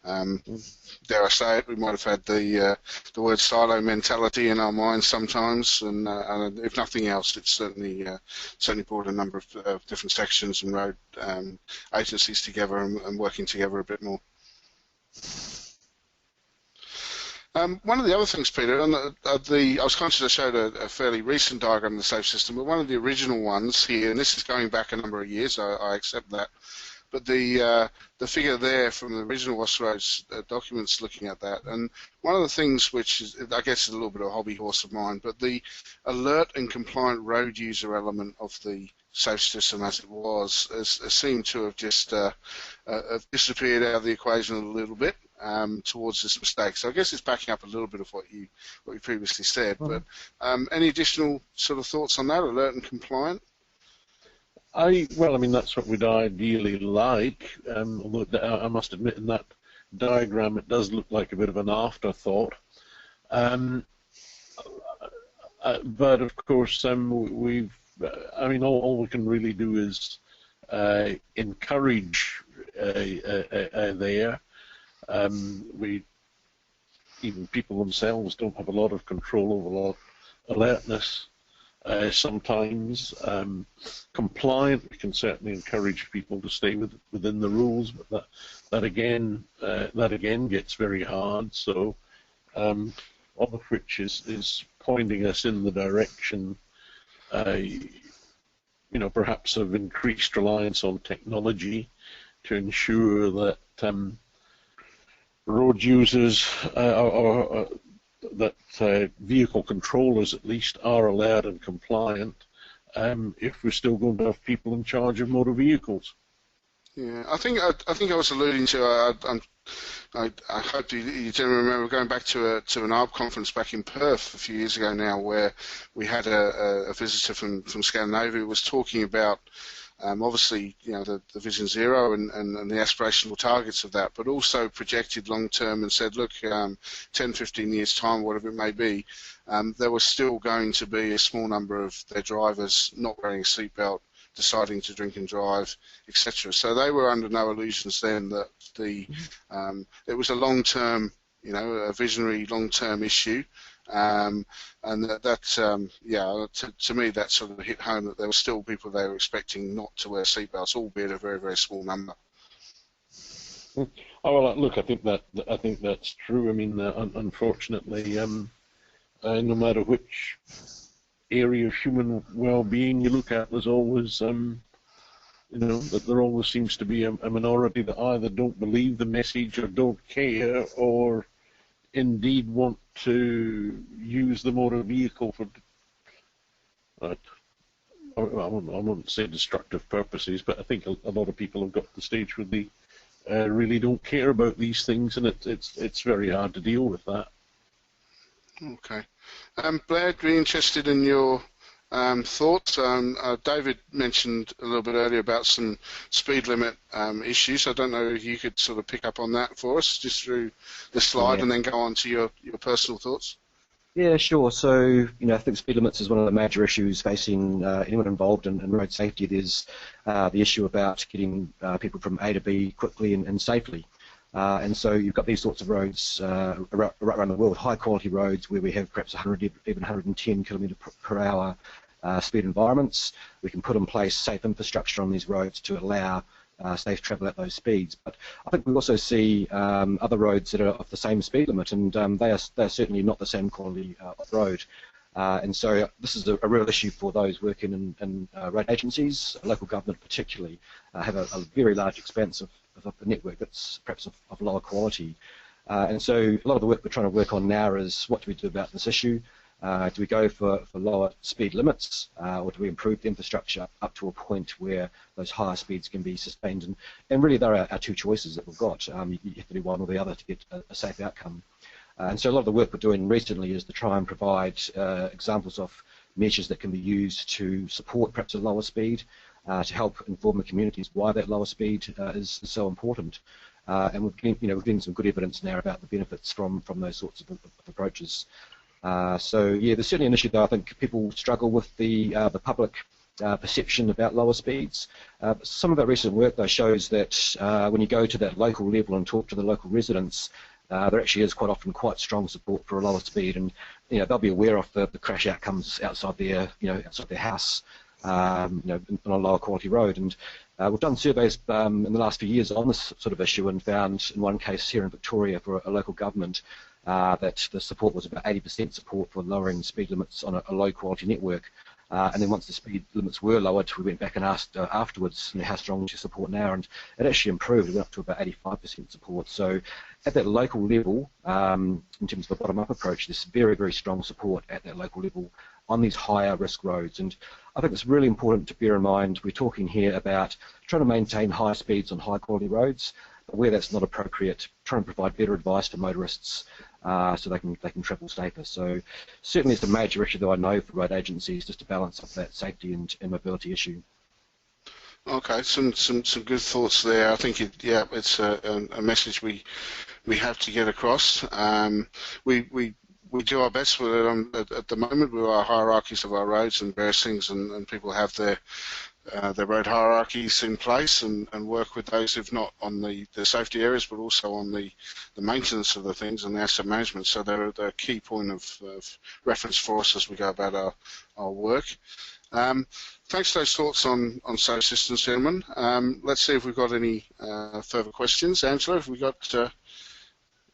dare I say it, we might have had the word silo mentality in our minds sometimes, and if nothing else, it's certainly brought a number of different sections and road agencies together and working together a bit more. One of the other things, Peter, I was conscious I showed a fairly recent diagram of the safe system, but one of the original ones here, and this is going back a number of years, I accept that, but the figure there from the original Austroads documents looking at that, and one of the things which is, I guess, is a little bit of a hobby horse of mine, but the alert and compliant road user element of the safe system as it was has seemed to have just disappeared out of the equation a little bit towards this mistake. So I guess it's backing up a little bit of what you previously said. But any additional sort of thoughts on that, alert and compliant? Well, I mean, that's what we'd ideally like. Although I must admit, in that diagram, it does look like a bit of an afterthought. But of course, all we can really do is encourage there. Even people themselves don't have a lot of control over a lot of alertness. Sometimes compliant, we can certainly encourage people to stay within the rules, but that again gets very hard. So all of which is pointing us in the direction, perhaps of increased reliance on technology to ensure that road users or that vehicle controllers at least are alert and compliant if we're still going to have people in charge of motor vehicles. Yeah, I think I was alluding to. I hope you gentlemen remember going back to an ARB conference back in Perth a few years ago now, where we had a visitor from Scandinavia who was talking about Obviously, you know, the Vision Zero and the aspirational targets of that, but also projected long term and said, look, 10, 15 years time, whatever it may be, there was still going to be a small number of their drivers not wearing a seatbelt, deciding to drink and drive, etc. So they were under no illusions then that it was a long-term, you know, a visionary long-term issue. And to me, that sort of hit home that there were still people they were expecting not to wear seatbelts, albeit a very, very small number. Oh, well, look, I think that's true. I mean, unfortunately, no matter which area of human well-being you look at, there's always, you know, that there always seems to be a minority that either don't believe the message or don't care, or indeed want to use the motor vehicle for, I won't say destructive purposes, but I think a lot of people have got to the stage where they really don't care about these things, and it's very hard to deal with that. Okay. Blair, I'd be interested in your thoughts. David mentioned a little bit earlier about some speed limit issues. I don't know if you could sort of pick up on that for us, just through the slide, and then go on to your personal thoughts. Yeah, sure. So, you know, I think speed limits is one of the major issues facing anyone involved in road safety. There's the issue about getting people from A to B quickly and safely. And so you've got these sorts of roads right around the world, high-quality roads where we have perhaps 100, even 110 kilometre per hour speed environments. We can put in place safe infrastructure on these roads to allow safe travel at those speeds. But I think we also see other roads that are of the same speed limit, and they're certainly not the same quality of road. And so this is a real issue for those working in road agencies. Local government particularly have a very large expanse of the network that's perhaps of lower quality. And so a lot of the work we're trying to work on now is, what do we do about this issue? Do we go for lower speed limits, or do we improve the infrastructure up to a point where those higher speeds can be sustained? And really, there are our two choices that we've got. You have to do one or the other to get a safe outcome. And so a lot of the work we're doing recently is to try and provide examples of measures that can be used to support perhaps a lower speed, to help inform the communities why that lower speed is so important. And we're getting some good evidence now about the benefits from those sorts of approaches. So yeah, there's certainly an issue though. I think people struggle with the public perception about lower speeds. Some of our recent work though shows that when you go to that local level and talk to the local residents, there actually is quite often quite strong support for a lower speed, and you know, they'll be aware of the crash outcomes outside their house, on a lower quality road. And we've done surveys in the last few years on this sort of issue, and found in one case here in Victoria for a local government that the support was about 80% support for lowering speed limits on a low quality network. And then once the speed limits were lowered, we went back and asked afterwards, how strong is your support now? And it actually improved. It went up to about 85% support. So at that local level, in terms of a bottom-up approach, there's very, very strong support at that local level on these higher risk roads. And I think it's really important to bear in mind, we're talking here about trying to maintain high speeds on high quality roads, but where that's not appropriate, trying to provide better advice for motorists so they can travel safer. So certainly it's a major issue that I know for road agencies, just to balance up that safety and mobility issue. Okay, some good thoughts there. I think it's a message we have to get across. We do our best with it at the moment with our hierarchies of our roads and various things, and people have their road hierarchies in place and work with those, if not on the safety areas, but also on the maintenance of the things and the asset management. So they're a key point of reference for us as we go about our work. Thanks for those thoughts on safe systems, gentlemen. Let's see if we've got any further questions. Angela, have we got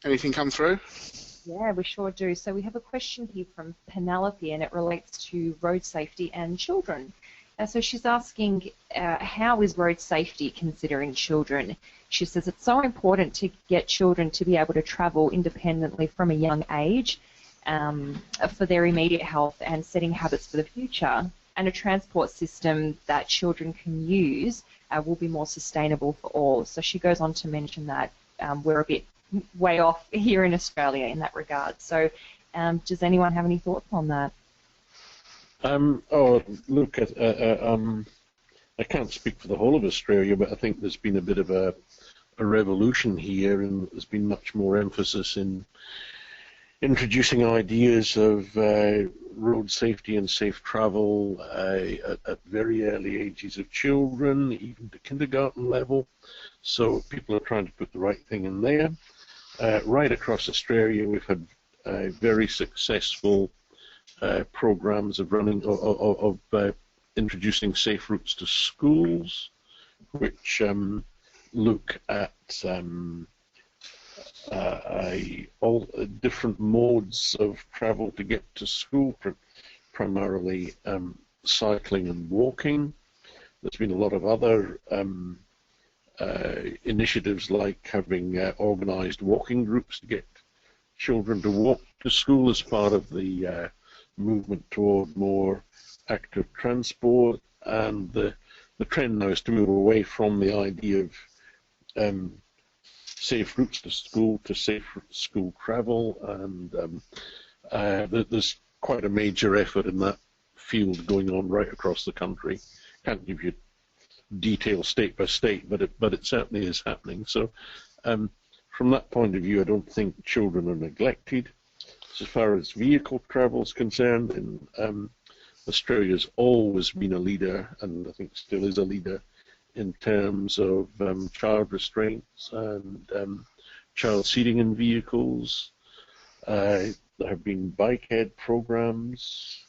anything come through? Yeah, we sure do. So we have a question here from Penelope, and it relates to road safety and children. So she's asking, how is road safety considering children? She says it's so important to get children to be able to travel independently from a young age for their immediate health and setting habits for the future. And a transport system that children can use will be more sustainable for all. So she goes on to mention that we're a bit way off here in Australia in that regard. So does anyone have any thoughts on that? Look, I can't speak for the whole of Australia, but I think there's been a bit of a revolution here, and there's been much more emphasis in introducing ideas of road safety and safe travel at very early ages of children, even to kindergarten level. So people are trying to put the right thing in there. Right across Australia, we've had very successful programs of running of introducing safe routes to schools, which look at all different modes of travel to get to school, primarily cycling and walking. There's been a lot of other initiatives like having organised walking groups to get children to walk to school as part of the movement toward more active transport, and the trend now is to move away from the idea of safe routes to school to safe school travel, and there's quite a major effort in that field going on right across the country. Can't give you detail state by state, but it certainly is happening. So from that point of view, I don't think children are neglected. As far as vehicle travel is concerned, and Australia's always been a leader, and I think still is a leader, in terms of child restraints and child seating in vehicles. There have been bike head programs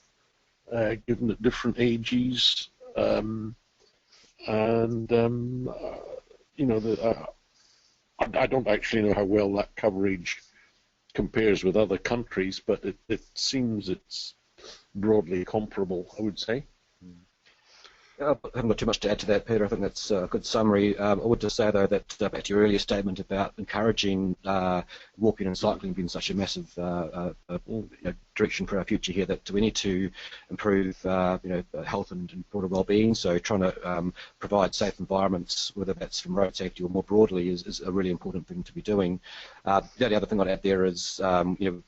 given at different ages, and you know, I don't actually know how well that coverage compares with other countries, but it seems it's broadly comparable, I would say. I haven't got too much to add to that, Peter. I think that's a good summary. I would just say, though, that back to your earlier statement about encouraging walking and cycling being such a massive direction for our future here, that we need to improve health and broader well-being. So trying to provide safe environments, whether that's from road safety or more broadly, is a really important thing to be doing. The only other thing I'd add there is,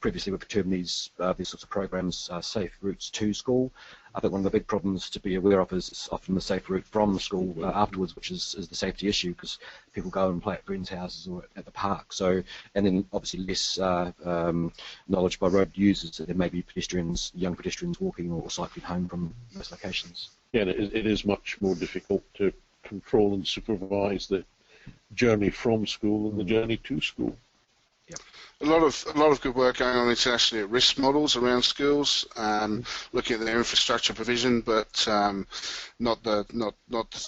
previously we've termed these sorts of programs safe routes to school. I think one of the big problems to be aware of is often the safe route from school afterwards, which is the safety issue, because people go and play at friends' houses or at the park. So, and then obviously less knowledge by road users that there may be pedestrians, young pedestrians walking or cycling home from those locations. Yeah, it is much more difficult to control and supervise the journey from school and the journey to school. Yep. A lot of good work going on internationally at risk models around schools, looking at their infrastructure provision, but not the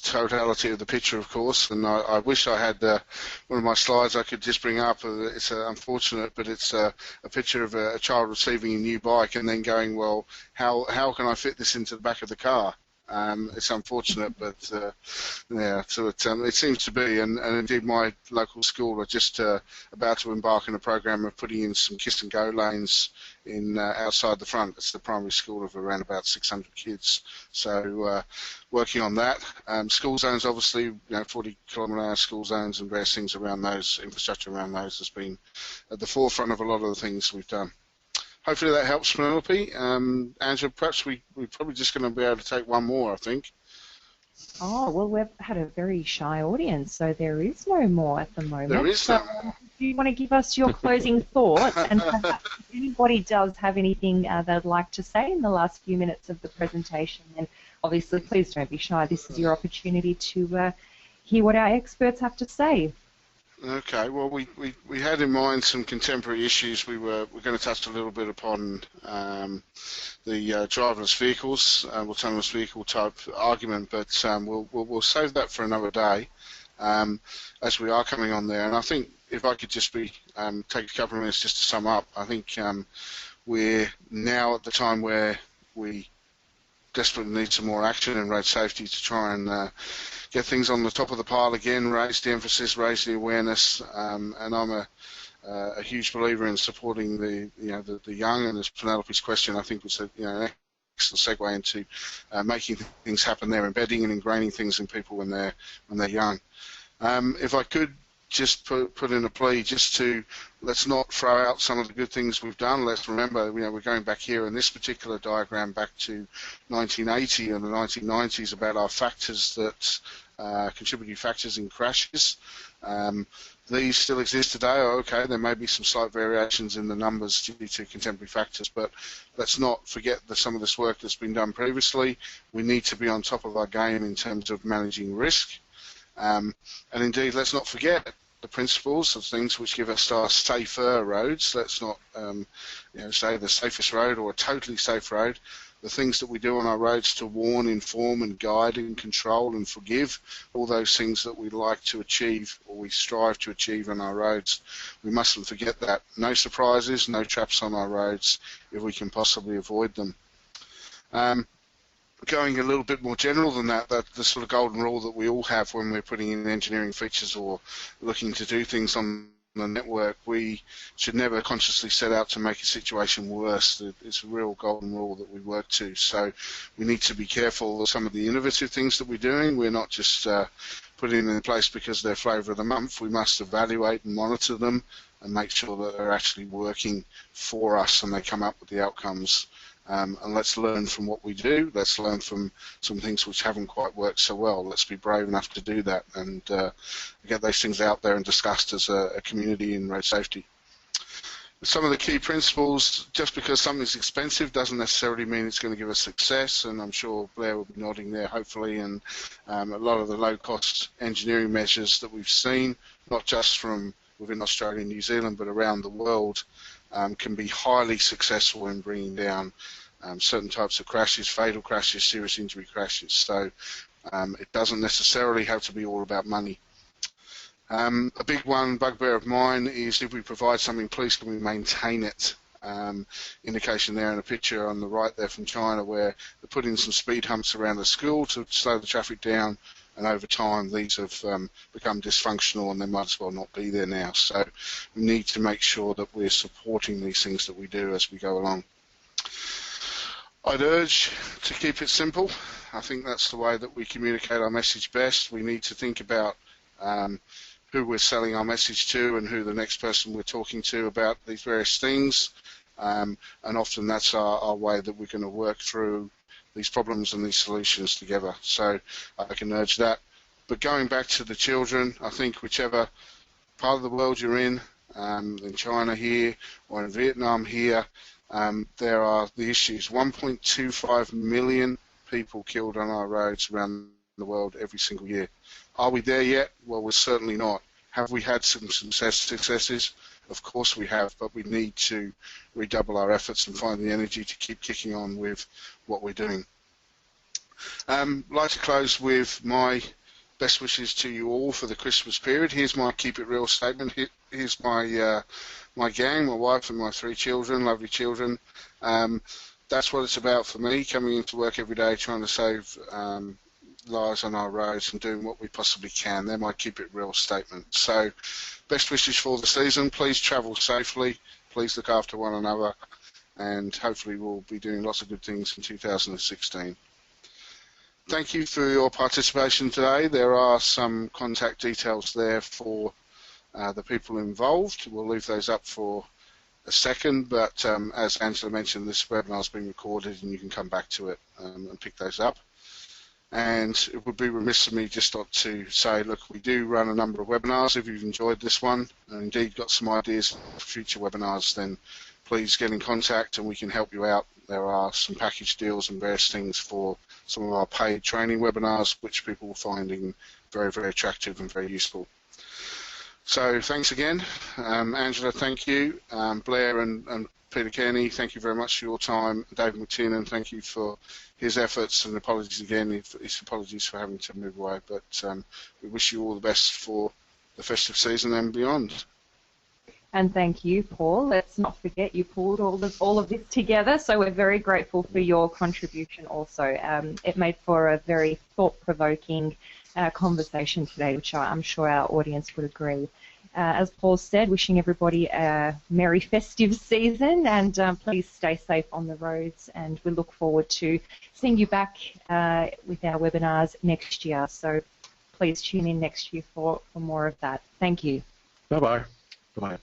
totality of the picture, of course. And I wish I had one of my slides I could just bring up. It's unfortunate, but it's a picture of a child receiving a new bike and then going, well, how can I fit this into the back of the car? It's unfortunate, but yeah. So it seems to be, and indeed my local school are just about to embark on a program of putting in some kiss and go lanes in outside the front. It's the primary school of around about 600 kids. So working on that. School zones, obviously, 40-kilometre-hour school zones and various things around those, infrastructure around those has been at the forefront of a lot of the things we've done. Hopefully that helps, Penelope. Angela, perhaps we're probably just going to be able to take one more, I think. Oh, well, we've had a very shy audience, so there is no more at the moment. There is no more. Do you want to give us your closing thoughts? And perhaps if anybody does have anything they'd like to say in the last few minutes of the presentation, then obviously please don't be shy. This is your opportunity to hear what our experts have to say. Okay, well, we had in mind some contemporary issues. We're going to touch a little bit upon the driverless vehicles, autonomous vehicle type argument, but we'll save that for another day, as we are coming on there. And I think if I could just take a couple of minutes just to sum up, I think we're now at the time where we desperately need some more action in road safety to try and get things on the top of the pile again, raise the emphasis, raise the awareness, and I'm a huge believer in supporting the young. And as Penelope's question, I think was an excellent segue into making things happen there, embedding and ingraining things in people when they're young. If I could just put in a plea just to let's not throw out some of the good things we've done. Let's remember, we're going back here in this particular diagram back to 1980 and the 1990s about our factors that contributing factors in crashes. These still exist today. Okay, there may be some slight variations in the numbers due to contemporary factors, but let's not forget that some of this work that's been done previously. We need to be on top of our game in terms of managing risk. And indeed, let's not forget the principles of things which give us our safer roads. Let's not say the safest road or a totally safe road. The things that we do on our roads to warn, inform and guide and control and forgive, all those things that we like to achieve or we strive to achieve on our roads. We mustn't forget that. No surprises, no traps on our roads if we can possibly avoid them. Going a little bit more general than that, the sort of golden rule that we all have when we're putting in engineering features or looking to do things on the network, we should never consciously set out to make a situation worse. It's a real golden rule that we work to. So we need to be careful of some of the innovative things that we're doing. We're not just putting them in place because they're flavour of the month. We must evaluate and monitor them and make sure that they're actually working for us and they come up with the outcomes. And let's learn from what we do. Let's learn from some things which haven't quite worked so well. Let's be brave enough to do that and get those things out there and discussed as a community in road safety. Some of the key principles, just because something's expensive doesn't necessarily mean it's going to give us success, and I'm sure Blair will be nodding there hopefully, and a lot of the low-cost engineering measures that we've seen, not just from within Australia and New Zealand but around the world, can be highly successful in bringing down certain types of crashes, fatal crashes, serious injury crashes. So it doesn't necessarily have to be all about money. A big bugbear of mine is if we provide something, please can we maintain it? Indication there in a picture on the right there from China where they put in some speed humps around the school to slow the traffic down, and over time these have become dysfunctional and they might as well not be there now. So we need to make sure that we're supporting these things that we do as we go along. I'd urge to keep it simple. I think that's the way that we communicate our message best. We need to think about who we're selling our message to and who the next person we're talking to about these various things. And often that's our way that we're going to work through these problems and these solutions together. So I can urge that. But going back to the children, I think whichever part of the world you're in China here or in Vietnam here, there are the issues. 1.25 million people killed on our roads around the world every single year. Are we there yet? Well, we're certainly not. Have we had some successes? Of course we have, but we need to redouble our efforts and find the energy to keep kicking on with what we're doing. I'd like to close with my best wishes to you all for the Christmas period. Here's my keep it real statement. Here's my my gang, my wife and my 3 children, lovely children. That's what it's about for me, coming into work every day trying to save lives on our roads and doing what we possibly can. They're my keep it real statement. So best wishes for the season. Please travel safely. Please look after one another. And hopefully we'll be doing lots of good things in 2016. Thank you for your participation today. There are some contact details there for the people involved. We'll leave those up for a second, but as Angela mentioned, this webinar has been recorded and you can come back to it and pick those up. And it would be remiss of me just not to say, look, we do run a number of webinars. If you've enjoyed this one and indeed got some ideas for future webinars, then please get in contact and we can help you out. There are some package deals and various things for some of our paid training webinars, which people are finding very, very attractive and very useful. So thanks again. Angela, thank you. Blair and Peter Kearney, thank you very much for your time. David McTiernan, thank you for his efforts, and apologies again, his apologies for having to move away. But we wish you all the best for the festive season and beyond. And thank you, Paul. Let's not forget you pulled all of this together, so we're very grateful for your contribution also. It made for a very thought-provoking conversation today, which I'm sure our audience would agree. As Paul said, wishing everybody a merry festive season, and please stay safe on the roads, and we look forward to seeing you back with our webinars next year. So please tune in next year for more of that. Thank you. Bye-bye. Bye.